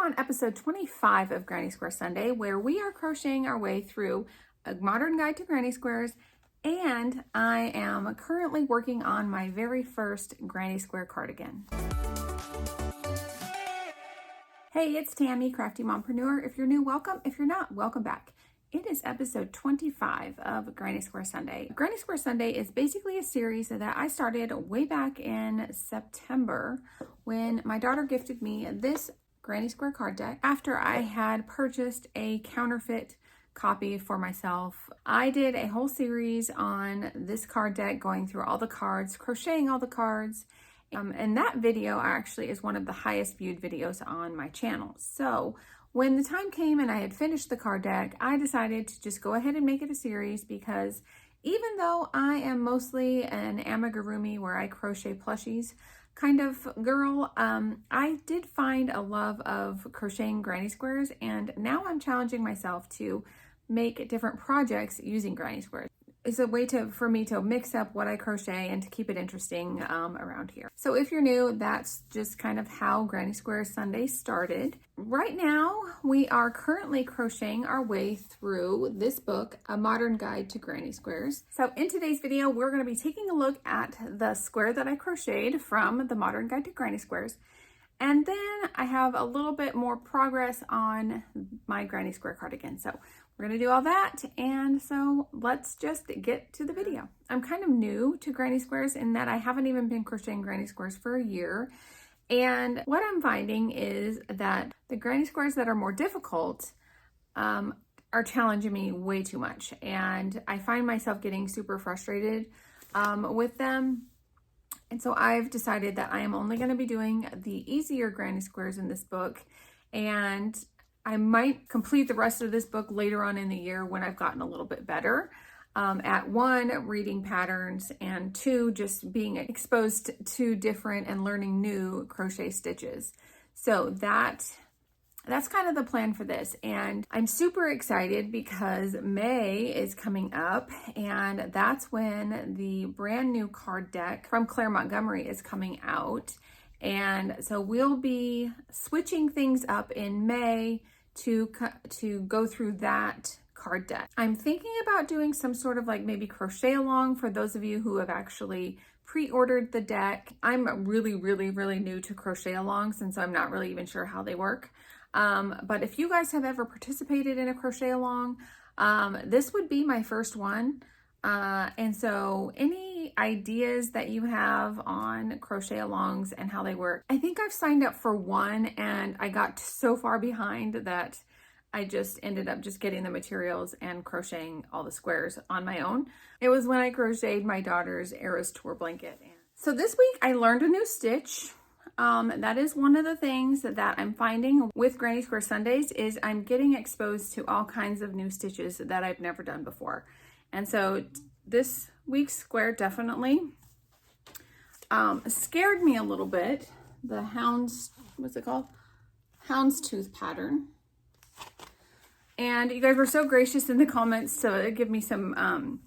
on episode 25 of Granny Square Sunday, where we are crocheting our way through a modern guide to granny squares, and I am currently working on my very first Granny Square cardigan. Hey, it's Tammy, Crafty Mompreneur. If you're new, welcome. If you're not, welcome back. It is episode 25 of Granny Square Sunday. Granny Square Sunday is basically a series that I started way back in September when my daughter gifted me this Granny Square card deck after I had purchased a counterfeit copy for myself. I did a whole series on this card deck, going through all the cards, crocheting all the cards, and that video actually is one of the highest viewed videos on my channel. So when the time came and I had finished the card deck, I decided to just go ahead and make it a series, because even though I am mostly an amigurumi where I crochet plushies kind of girl, I did find a love of crocheting granny squares, and now I'm challenging myself to make different projects using granny squares. It's a way for me to mix up what I crochet and to keep it interesting around here. So if you're new, that's just kind of how Granny Square Sunday started. Right now, we are currently crocheting our way through this book, A Modern Guide to Granny Squares. So in today's video, we're going to be taking a look at the square that I crocheted from the Modern Guide to Granny Squares. And then I have a little bit more progress on my Granny Square cardigan. So we're going to do all that, and so let's just get to the video. I'm kind of new to granny squares in that I haven't even been crocheting granny squares for a year, and what I'm finding is that the granny squares that are more difficult are challenging me way too much, and I find myself getting super frustrated with them. And so I've decided that I am only going to be doing the easier granny squares in this book, and I might complete the rest of this book later on in the year when I've gotten a little bit better at one, reading patterns, and two, just being exposed to different and learning new crochet stitches. So that's kind of the plan for this. And I'm super excited because May is coming up, and that's when the brand new card deck from Claire Montgomery is coming out. And so we'll be switching things up in May to go through that card deck. I'm thinking about doing some sort of like maybe crochet along for those of you who have actually pre-ordered the deck. I'm really new to crochet alongs, and so I'm not really even sure how they work. But if you guys have ever participated in a crochet along, this would be my first one. And so any ideas that you have on crochet alongs and how they work? I think I've signed up for one, and I got so far behind that I just ended up just getting the materials and crocheting all the squares on my own. It was when I crocheted my daughter's Eras Tour blanket. So this week I learned a new stitch. That is one of the things that I'm finding with Granny Square Sundays, is I'm getting exposed to all kinds of new stitches that I've never done before. And so this week's square definitely scared me a little bit. The Hounds, what's it called? Houndstooth pattern. And you guys were so gracious in the comments to give me some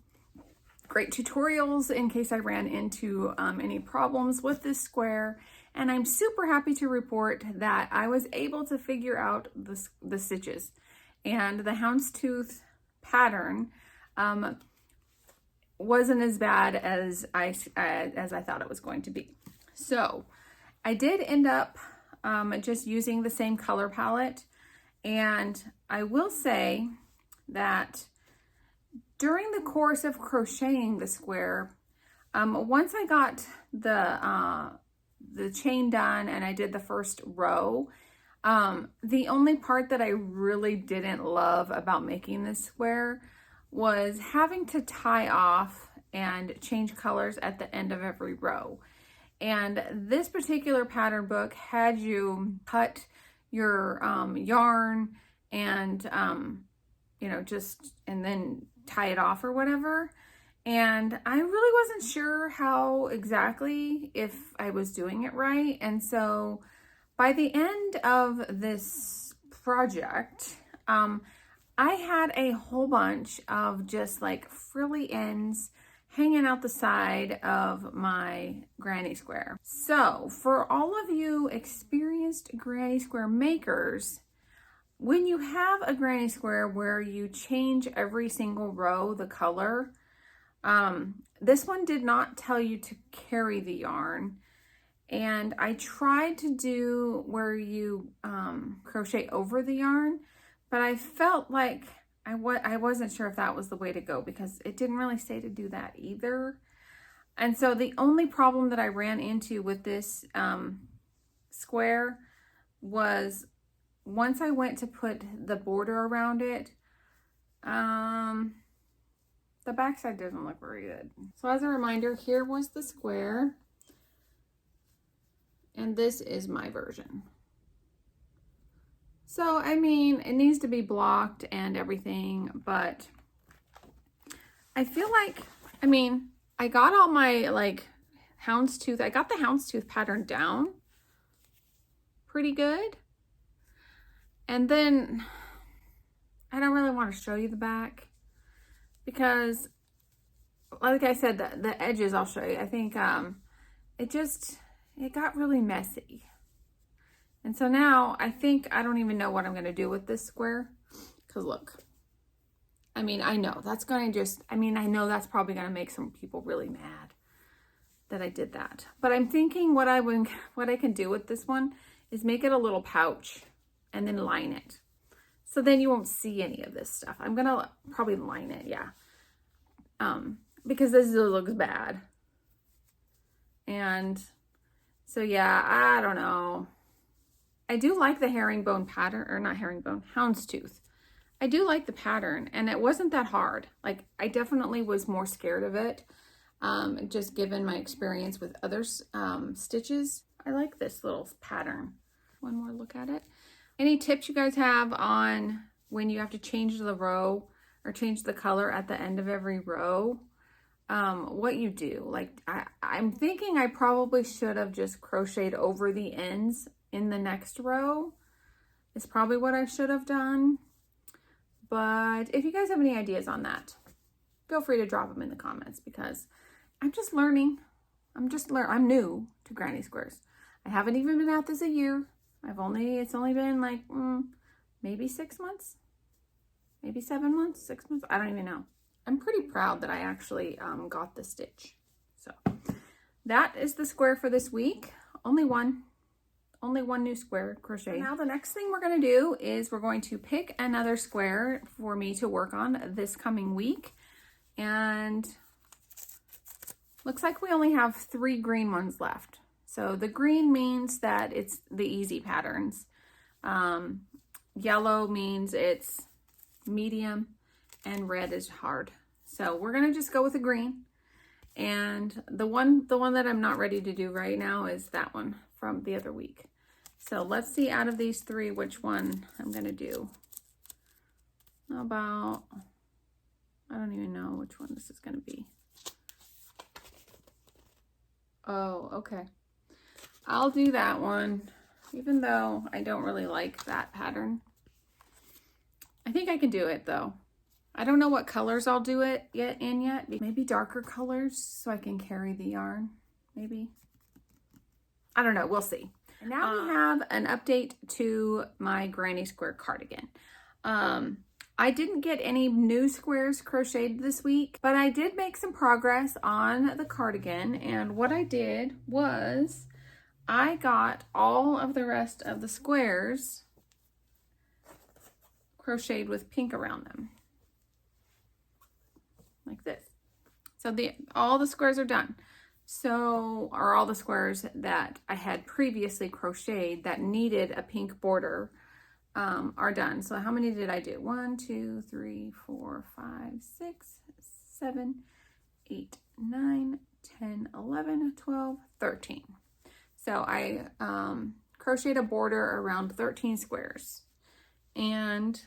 great tutorials in case I ran into any problems with this square. And I'm super happy to report that I was able to figure out the stitches. And the Houndstooth pattern wasn't as bad as I thought it was going to be. So I did end up just using the same color palette, and I will say that during the course of crocheting the square, once I got the chain done and I did the first row, the only part that I really didn't love about making this square was having to tie off and change colors at the end of every row. And this particular pattern book had you cut your yarn and and then tie it off or whatever. And I really wasn't sure how exactly if I was doing it right. And so by the end of this project, I had a whole bunch of just like frilly ends hanging out the side of my granny square. So for all of you experienced granny square makers, when you have a granny square where you change every single row the color, this one did not tell you to carry the yarn. And I tried to do where you crochet over the yarn, but I felt like I wasn't sure if that was the way to go, because it didn't really say to do that either. And so the only problem that I ran into with this square was once I went to put the border around it, the backside doesn't look very good. So as a reminder, here was the square, and this is my version. So, I mean, it needs to be blocked and everything, but I feel like, I mean, I got all my, like, houndstooth, I got the houndstooth pattern down pretty good. And then, I don't really want to show you the back, because, like I said, the edges I'll show you. I think it got really messy. And so now I think I don't even know what I'm going to do with this square. Because look, I mean, I know that's going to just, I mean, I know that's probably going to make some people really mad that I did that. But I'm thinking what I can do with this one is make it a little pouch and then line it. So then you won't see any of this stuff. I'm going to probably line it, yeah. Because this looks bad. And so, yeah, I don't know. I do like the herringbone pattern, or not herringbone, houndstooth. I do like the pattern, and it wasn't that hard. Like, I definitely was more scared of it, just given my experience with other stitches. I like this little pattern. One more look at it. Any tips you guys have on when you have to change the row or change the color at the end of every row? What you do? Like, I'm thinking I probably should have just crocheted over the ends in the next row. Is probably what I should have done. But if you guys have any ideas on that, feel free to drop them in the comments, because I'm just learning. I'm new to granny squares. I haven't even been at this a year. It's only been like maybe 6 months, maybe 7 months, 6 months. I don't even know. I'm pretty proud that I actually got the stitch. So that is the square for this week. Only one new square crochet. Now the next thing we're going to do is we're going to pick another square for me to work on this coming week. And looks like we only have 3 green ones left. So the green means that it's the easy patterns. Yellow means it's medium, and red is hard. So we're going to just go with the green. And the one that I'm not ready to do right now is that one from the other week. So let's see out of these 3 which one I'm going to do. How about, I don't even know which one this is going to be. Oh, okay. I'll do that one, even though I don't really like that pattern. I think I can do it though. I don't know what colors I'll do it yet. Maybe darker colors so I can carry the yarn, maybe. I don't know, we'll see. And now we have an update to my Granny Square cardigan. I didn't get any new squares crocheted this week, but I did make some progress on the cardigan. And what I did was I got all of the rest of the squares crocheted with pink around them. Like this. So all the squares are done. So are all the squares that I had previously crocheted that needed a pink border are done. So how many did I do? 1, 2, 3, 4, 5, 6, 7, 8, 9, 10, 11, 12, 13. So I crocheted a border around 13 squares. And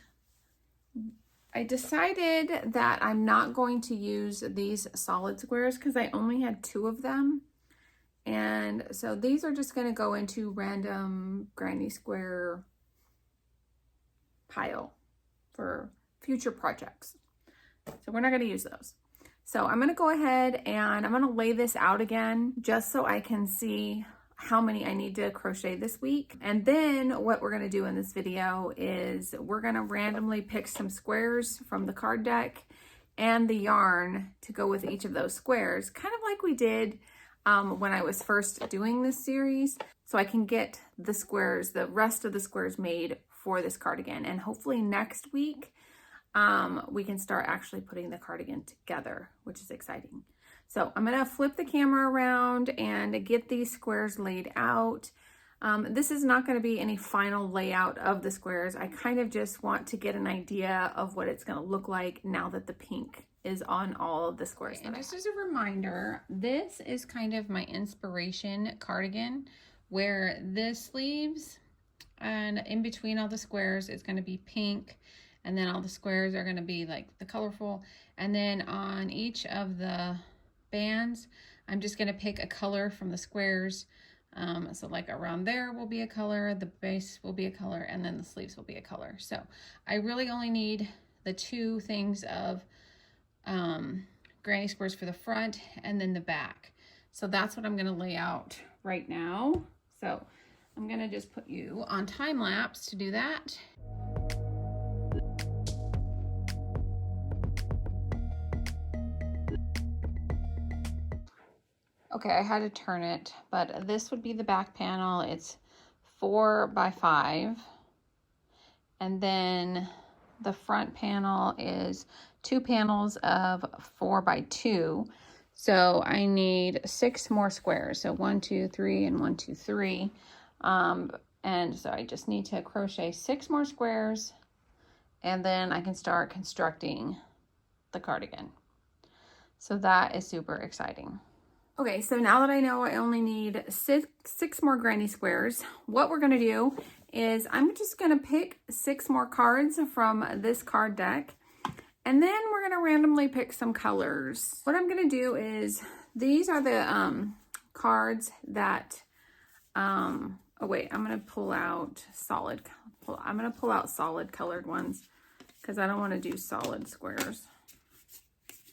I decided that I'm not going to use these solid squares because I only had 2 of them. And so these are just going to go into random Granny Square pile for future projects. So we're not going to use those. So I'm going to go ahead and I'm going to lay this out again just so I can see how many I need to crochet this week. And then what we're going to do in this video is we're going to randomly pick some squares from the card deck and the yarn to go with each of those squares, kind of like we did when I was first doing this series, so I can get the squares, the rest of the squares made for this cardigan. And hopefully next week we can start actually putting the cardigan together, which is exciting. So I'm gonna flip the camera around and get these squares laid out. This is not gonna be any final layout of the squares. I kind of just want to get an idea of what it's gonna look like now that the pink is on all of the squares. Okay, and just as a reminder, this is kind of my inspiration cardigan, where the sleeves and in between all the squares is gonna be pink, and then all the squares are gonna be like the colorful, and then on each of the bands, I'm just gonna pick a color from the squares. So like around there will be a color, the base will be a color, and then the sleeves will be a color. So I really only need the two things of granny squares for the front and then the back. So that's what I'm gonna lay out right now. So I'm gonna just put you on time lapse to do that. Okay, I had to turn it, but this would be the back panel. It's 4 by 5. And then the front panel is 2 panels of 4 by 2. So I need 6 more squares. So 1, 2, 3, and 1, 2, 3. And so I just need to crochet 6 more squares, and then I can start constructing the cardigan. So that is super exciting. Okay, so now that I know I only need six more granny squares, what we're gonna do is I'm just gonna pick 6 more cards from this card deck, and then we're gonna randomly pick some colors. What I'm gonna do is, these are the cards that, oh wait, I'm gonna pull out solid colored ones because I don't wanna do solid squares.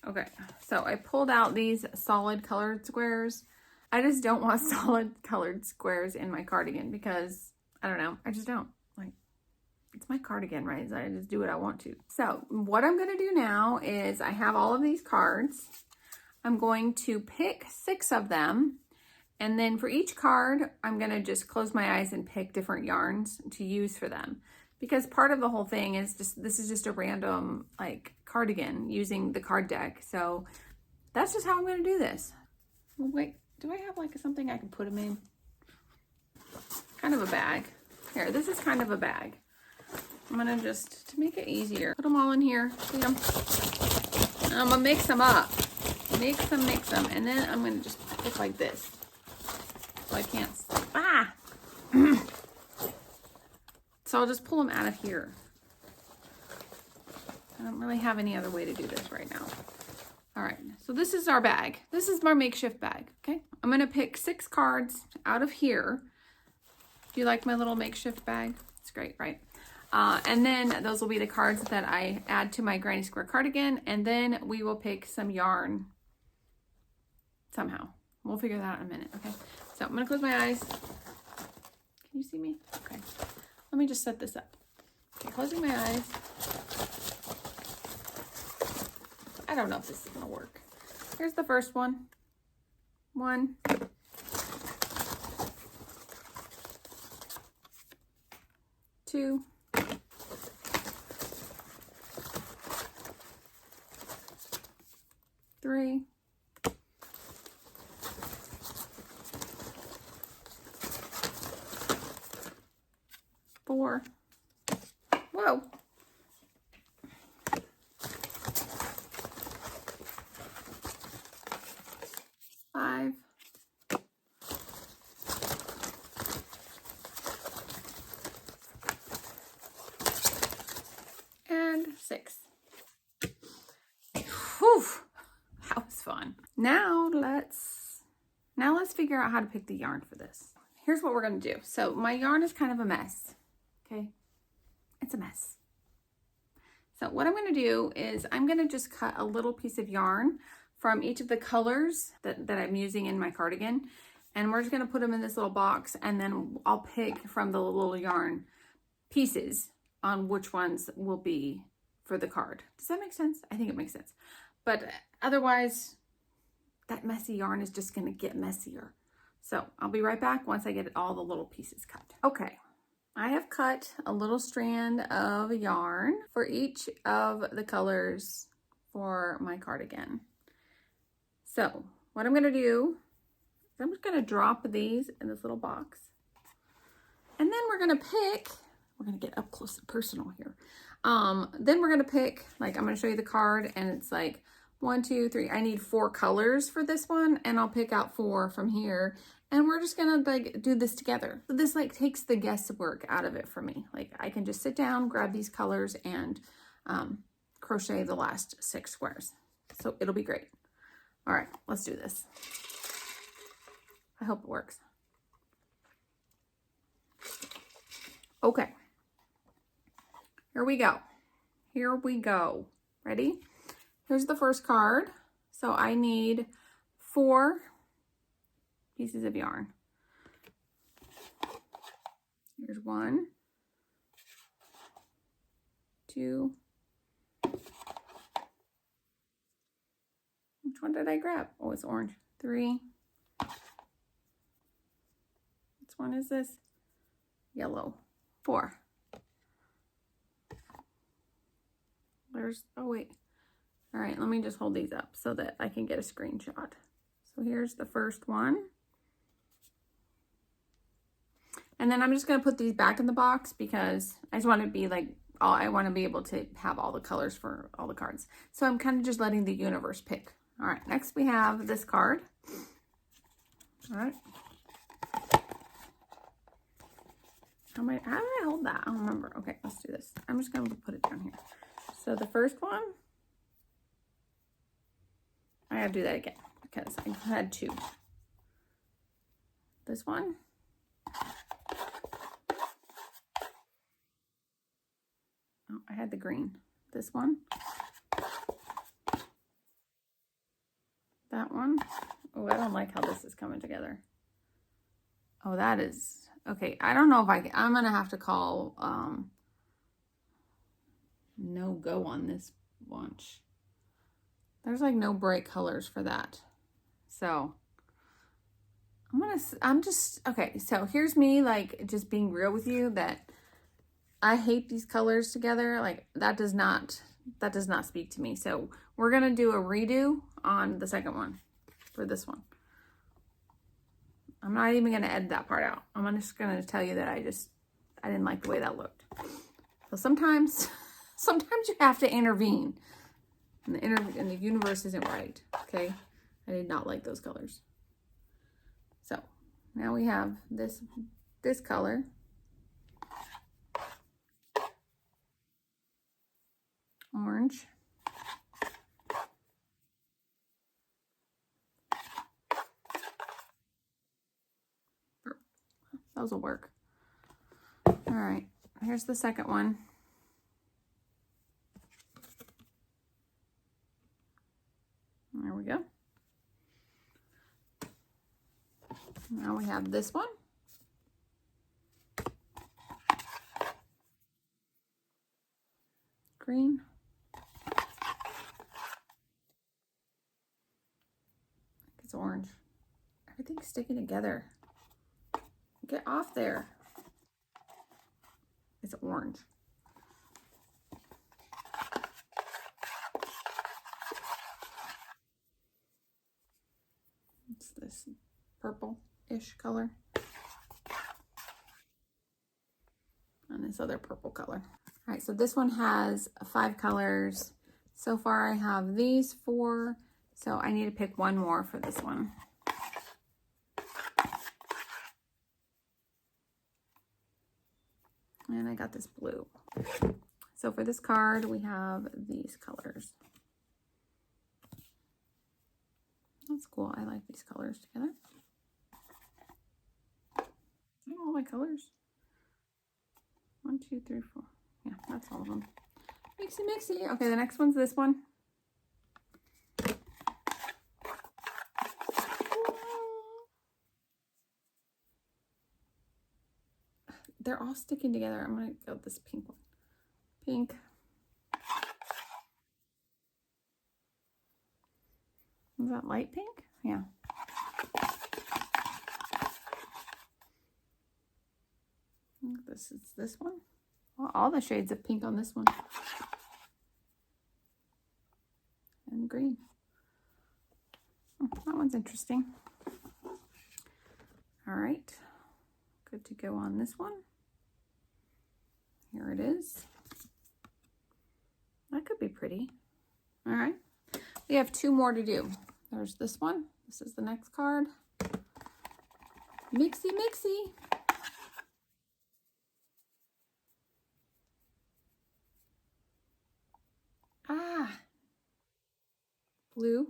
Okay, so I pulled out these solid colored squares. I just don't want solid colored squares in my cardigan because, I don't know, I just don't. Like, it's my cardigan, right? So I just do what I want to. So what I'm gonna do now is I have all of these cards. I'm going to pick 6 of them. And then for each card, I'm gonna just close my eyes and pick different yarns to use for them. Because part of the whole thing is just, this is just a random like cardigan using the card deck. So that's just how I'm gonna do this. Wait, do I have like something I can put them in? Kind of a bag. Here, this is kind of a bag. I'm gonna just, to make it easier, put them all in here. See them? And I'm gonna mix them up. Mix them, and then I'm gonna just pick like this. So I can't, So I'll just pull them out of here. I don't really have any other way to do this right now. All right, so this is our bag. This is my makeshift bag, okay? I'm gonna pick 6 cards out of here. Do you like my little makeshift bag? It's great, right? And then those will be the cards that I add to my Granny Square cardigan, and then we will pick some yarn somehow. We'll figure that out in a minute, okay? So I'm gonna close my eyes. Can you see me? Okay. Let me just set this up. Okay, closing my eyes. I don't know if this is gonna work. Here's the first one. 1. 2. 3. 4. Whoa. 5. And 6. Whew. That was fun. Now let's figure out how to pick the yarn for this. Here's what we're gonna do. So my yarn is kind of a mess. Okay, it's a mess. So what I'm gonna do is I'm gonna just cut a little piece of yarn from each of the colors that I'm using in my cardigan. And we're just gonna put them in this little box, and then I'll pick from the little yarn pieces on which ones will be for the card. Does that make sense? I think it makes sense. But otherwise, that messy yarn is just gonna get messier. So I'll be right back once I get all the little pieces cut. Okay, I have cut a little strand of yarn for each of the colors for my cardigan. So what I'm gonna do is I'm just gonna drop these in this little box. And then we're gonna get up close and personal here. Then we're gonna pick, like, I'm gonna show you the card, and it's like 1, 2, 3. I need 4 colors for this one, and I'll pick out 4 from here, and we're just gonna like do this together. So this like takes the guesswork out of it for me. Like, I can just sit down, grab these colors, and crochet the last 6 squares. So it'll be great. All right, let's do this. I hope it works. Okay. Here we go. Here we go. Ready? Here's the first card. So I need 4 pieces of yarn. Here's 1, 2. Which one did I grab? Oh, it's orange. 3. Which one is this? Yellow. 4. Oh wait. All right, let me just hold these up so that I can get a screenshot. So here's the first one. And then I'm just gonna put these back in the box because I just want to be like, I want to be able to have all the colors for all the cards. So I'm kind of just letting the universe pick. All right, next we have this card. All right. How do I hold that? I don't remember. Okay, let's do this. I'm just gonna put it down here. So the first one, I gotta do that again because I had 2. This one. Oh, I had the green. This one. That one. Oh, I don't like how this is coming together. Oh, that is, okay. I don't know if I'm gonna have to call no go on this bunch. There's like no bright colors for that. So okay, so here's me like just being real with you that I hate these colors together. Like that does not speak to me. So we're gonna do a redo on the second one for this one. I'm not even gonna edit that part out. I'm just gonna tell you that I didn't like the way that looked. So sometimes you have to intervene. And the universe isn't right, okay? I did not like those colors. So now we have this color. Orange. Those will work. All right, here's the second one. There we go. Now we have this one. Green. It's orange. Everything's sticking together. Get off there. It's orange. It's this purple-ish color. And this other purple color. All right, so this one has 5 colors. So far I have these 4. So I need to pick one more for this one. And I got this blue. So for this card, we have these colors. That's cool. I like these colors together. All my colors. 1, 2, 3, 4. Yeah, that's all of them. Mixy, mixy. Okay, the next one's this one. they're all sticking together. I'm gonna go with this pink one. Pink. Is that light pink? Yeah. This is this one. Well, all the shades of pink on this one. And green. Oh, that one's interesting. All right. Good to go on this one. Here it is. That could be pretty. All right. We have 2 more to do. There's this one. This is the next card. Mixy, mixy. Ah. Blue.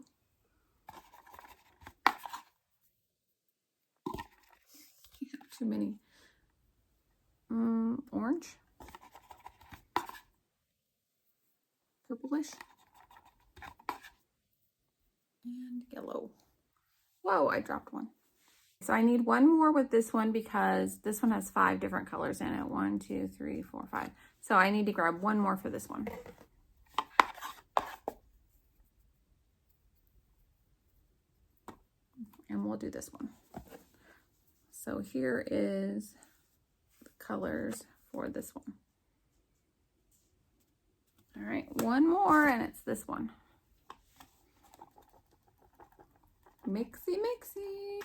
Too many. Orange. Purplish. And yellow. Whoa, I dropped one. So I need one more with this one because this one has 5 different colors in it. 1, 2, 3, 4, 5. So I need to grab one more for this one. And we'll do this one. So here is the colors for this one. All right, one more, and it's this one. Mixy, mixy.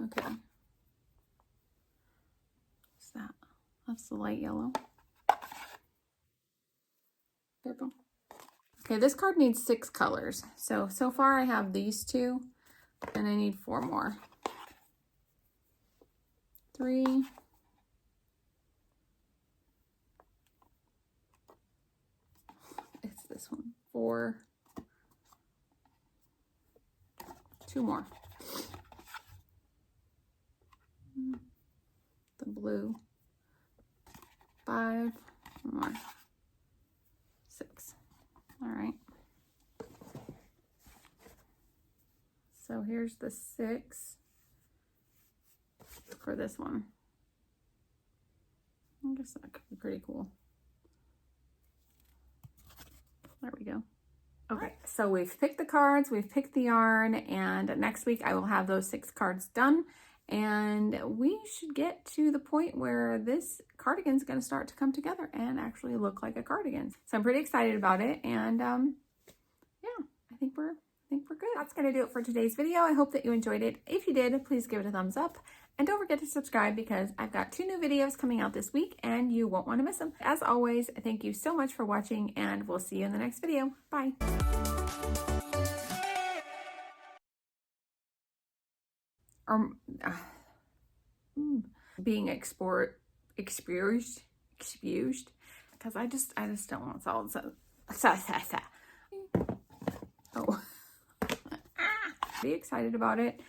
Okay. What's that? That's the light yellow. Purple. Okay, this card needs 6 colors. So far I have these 2, and I need 4 more. 3. It's this one. 4. 2 more. The blue. 5 more. 6. All right. So here's the 6 for this one. I guess that could be pretty cool. There we go. Okay, so we've picked the cards, we've picked the yarn, and next week I will have those 6 cards done, and we should get to the point where this cardigan is going to start to come together and actually look like a cardigan. So I'm pretty excited about it, and yeah, I think we're good. That's going to do it for today's video. I hope that you enjoyed it. If you did, please give it a thumbs up. And don't forget to subscribe because I've got 2 new videos coming out this week and you won't want to miss them. As always, thank you so much for watching and we'll see you in the next video. Bye. Being excused because I just don't want salt. Oh. Be excited about it.